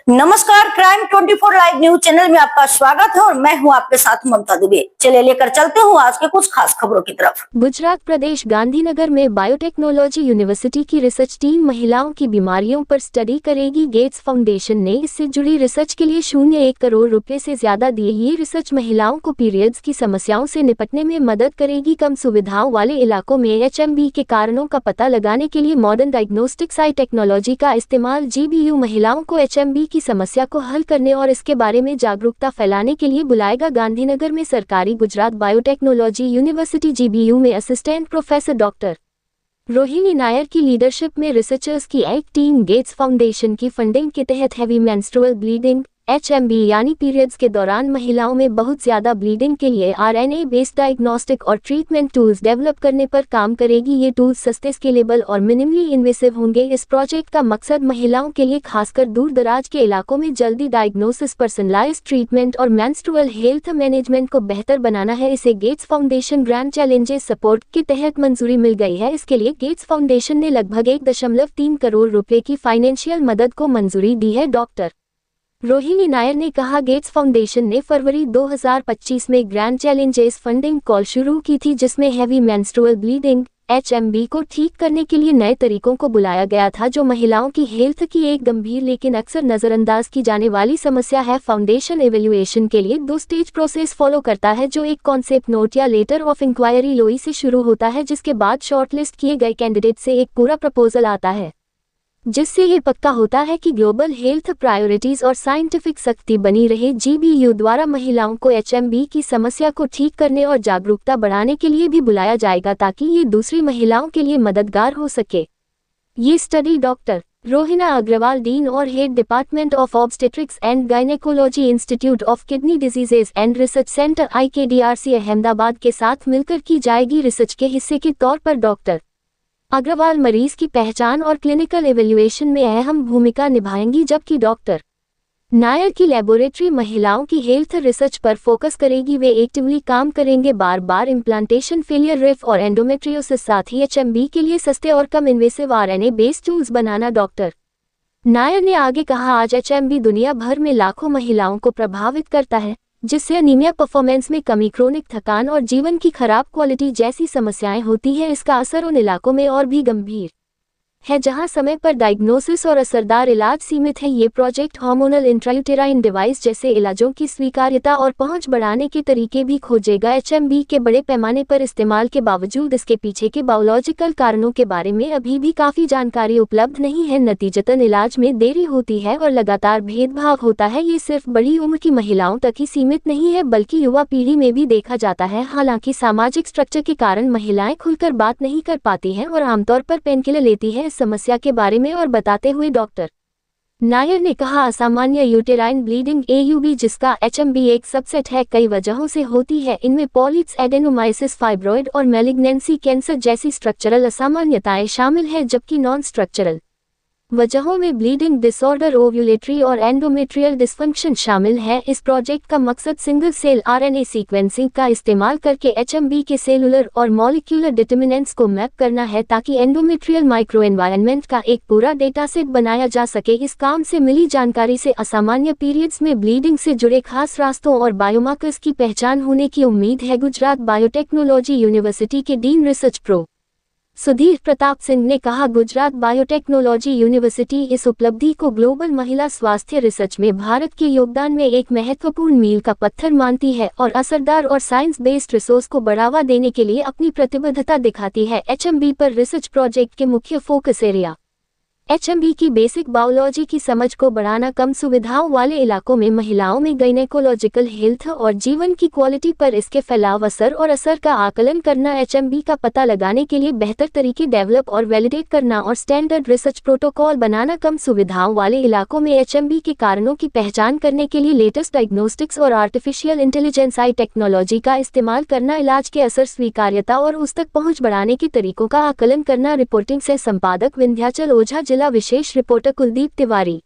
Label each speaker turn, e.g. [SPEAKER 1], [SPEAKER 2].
[SPEAKER 1] नमस्कार, crime 24 live news channel में आपका स्वागत है और मैं हूं आपके साथ ममता दुबे। चलिए लेकर चलते हूं आज के कुछ खास खबरों की तरफ।
[SPEAKER 2] गुजरात प्रदेश गांधीनगर में बायोटेक्नोलॉजी यूनिवर्सिटी की रिसर्च टीम महिलाओं की बीमारियों पर स्टडी करेगी। गेट्स फाउंडेशन ने इससे जुड़ी रिसर्च के लिए 0.1 करोड़ रुपए से ज्यादा दिए। ये रिसर्च महिलाओं को पीरियड्स की समस्याओं से निपटने में मदद करेगी। कम सुविधाओं वाले इलाकों में एचएमवी के कारणों का पता लगाने के लिए मॉडर्न डायग्नोस्टिक्स आई टेक्नोलॉजी का इस्तेमाल। जीबीयू महिलाओं को एचएमवी की समस्या को हल करने और इसके बारे में जागरूकता फैलाने के लिए बुलाएगा। गांधीनगर में सरकारी गुजरात बायोटेक्नोलॉजी यूनिवर्सिटी जीबीयू में assistant professor doctor Rohini Nair की लीडरशिप में रिसर्चर्स की एक टीम गेट्स फाउंडेशन की फंडिंग के तहत हैवी मेंस्ट्रुअल ब्लीडिंग एचएमवी यानी पीरियड्स के दौरान महिलाओं में बहुत ज्यादा ब्लीडिंग के लिए आरएनए बेस्ड डायग्नोस्टिक और ट्रीटमेंट टूल्स डेवलप करने पर काम करेगी। ये टूल्स सस्ते, स्केलेबल और मिनिमली इन्वेसिव होंगे। इस प्रोजेक्ट का मकसद महिलाओं के लिए खासकर दूर दराज के इलाकों में जल्दी डायग्नोसिस, पर्सनलाइज्ड ट्रीटमेंट और मेंस्ट्रुअल हेल्थ मैनेजमेंट को बेहतर बनाना है। इसे Gates foundation grand challenges support के तहत मंजूरी मिल गई है। इसके लिए गेट्स फाउंडेशन ने लगभग 1.3 करोड़ रुपए की फाइनेंशियल मदद को मंजूरी दी है। डॉक्टर रोहिणी नायर ने कहा, गेट्स फाउंडेशन ने फरवरी 2025 में ग्रैंड चैलेंजेस फंडिंग कॉल शुरू की थी, जिसमें हैवी मेंस्ट्रुअल ब्लीडिंग एचएमवी को ठीक करने के लिए नए तरीकों को बुलाया गया था, जो महिलाओं की हेल्थ की एक गंभीर लेकिन अक्सर नजरअंदाज की जाने वाली समस्या है। फाउंडेशन इवैल्यूएशन के लिए 2 स्टेज प्रोसेस फॉलो करता है, जो एक कॉन्सेप्ट नोट या लेटर ऑफ इंक्वायरी लोई से शुरू होता है, जिसके बाद शॉर्टलिस्ट किए गए कैंडिडेट से एक पूरा प्रपोजल आता है, जिससे ये पक्का होता है कि ग्लोबल हेल्थ प्रायोरिटीज और साइंटिफिक सख्ती बनी रहे। जीबीयू द्वारा महिलाओं को एचएमवी की समस्या को ठीक करने और जागरूकता बढ़ाने के लिए भी बुलाया जाएगा, ताकि ये दूसरी महिलाओं के लिए मददगार हो सके। ये study doctor Rohina Agrawal, dean और head department of obstetrics and gynaecology, institute of kidney diseases and research centre IKDRC Ahmedabad के साथ मिलकर की जाएगी। रिसर्च के हिस्से के तौर पर डॉक्टर अग्रवाल मरीज की पहचान और क्लिनिकल इवैल्यूएशन में अहम भूमिका निभाएंगी, जबकि डॉक्टर नायर की लेबोरेटरी महिलाओं की हेल्थ रिसर्च पर फोकस करेगी। वे एक्टिवली काम करेंगे बार बार इम्प्लांटेशन फेलियर, रिफ और एंडोमेट्रियोसिस, साथ ही एचएमवी के लिए सस्ते और कम इन्वेसिव आरएनए बेस्ड टूल्स बनाना। डॉक्टर नायर ने आगे कहा, आज एचएमवी दुनिया भर में लाखों महिलाओं को प्रभावित करता है, जिससे अनीमिया, परफॉर्मेंस में कमी, क्रोनिक थकान और जीवन की खराब क्वालिटी जैसी समस्याएं होती हैं। इसका असर उन इलाकों में और भी गंभीर है जहां समय पर डायग्नोसिस और असरदार इलाज सीमित है। ये प्रोजेक्ट हार्मोनल इंट्रायूटेराइन डिवाइस जैसे इलाजों की स्वीकार्यता और पहुंच बढ़ाने के तरीके भी खोजेगा। एचएमवी के बड़े पैमाने पर इस्तेमाल के बावजूद इसके पीछे के बायोलॉजिकल कारणों के बारे में अभी भी काफी जानकारी उपलब्ध नहीं है। नतीजतन इलाज में देरी होती है और लगातार भेदभाव होता है। ये सिर्फ बड़ी उम्र की महिलाओं तक ही सीमित नहीं है, बल्कि युवा पीढ़ी में भी देखा जाता है। हालांकि सामाजिक स्ट्रक्चर के कारण महिलाएं खुलकर बात नहीं कर पाती हैं और आमतौर पर पेनकिलर लेती है। समस्या के बारे में और बताते हुए डॉक्टर नायर ने कहा, असामान्य यूटेराइन ब्लीडिंग AUB, जिसका एचएमवी एक सबसेट है, कई वजहों से होती है। इनमें पॉलिप्स, एडेनोमाइसिस, फाइब्रॉइड और मैलिग्नेंसी, कैंसर जैसी स्ट्रक्चरल असामान्यताएं शामिल है, जबकि नॉन स्ट्रक्चरल वजहों में ब्लीडिंग डिसऑर्डर, ओव्यूलेटरी और एंडोमेट्रियल डिस्फंक्शन शामिल है। इस प्रोजेक्ट का मकसद सिंगल सेल आरएनए सीक्वेंसिंग का इस्तेमाल करके एचएमवी के सेलुलर और मॉलिक्यूलर डिटर्मिनेंट्स को मैप करना है, ताकि एंडोमेट्रियल माइक्रोएन्वायरमेंट का एक पूरा डेटासेट बनाया जा सके। इस काम से मिली जानकारी से असामान्य पीरियड्स में ब्लीडिंग से जुड़े खास रास्तों और बायोमार्कर्स की पहचान होने की उम्मीद है। गुजरात बायोटेक्नोलॉजी यूनिवर्सिटी के dean research pro Sudhir Pratap Singh ने कहा, गुजरात बायोटेक्नोलॉजी यूनिवर्सिटी इस उपलब्धि को ग्लोबल महिला स्वास्थ्य रिसर्च में भारत के योगदान में एक महत्वपूर्ण मील का पत्थर मानती है और असरदार और साइंस बेस्ड रिसोर्स को बढ़ावा देने के लिए अपनी प्रतिबद्धता दिखाती है। एचएमवी पर रिसर्च प्रोजेक्ट के मुख्य फोकस एरिया एचएमवी की बेसिक बायोलॉजी की समझ को बढ़ाना, कम सुविधाओं वाले इलाकों में महिलाओं में गायनेकोलॉजिकल हेल्थ और जीवन की क्वालिटी पर इसके फैलाव, असर का आकलन करना, एचएमवी का पता लगाने के लिए बेहतर तरीके डेवलप और वैलिडेट करना और स्टैंडर्ड रिसर्च प्रोटोकॉल बनाना, कम सुविधाओं वाले इलाकों में एचएमवी के कारणों की पहचान करने के लिए लेटेस्ट डायग्नोस्टिक्स और आर्टिफिशियल इंटेलिजेंस आई टेक्नोलॉजी का इस्तेमाल करना, इलाज के असर, स्वीकार्यता और उस तक पहुंच बढ़ाने के तरीकों का आकलन करना। रिपोर्टिंग से संपादक विंध्याचल ओझा, जिला विशेष रिपोर्टर कुलदीप तिवारी।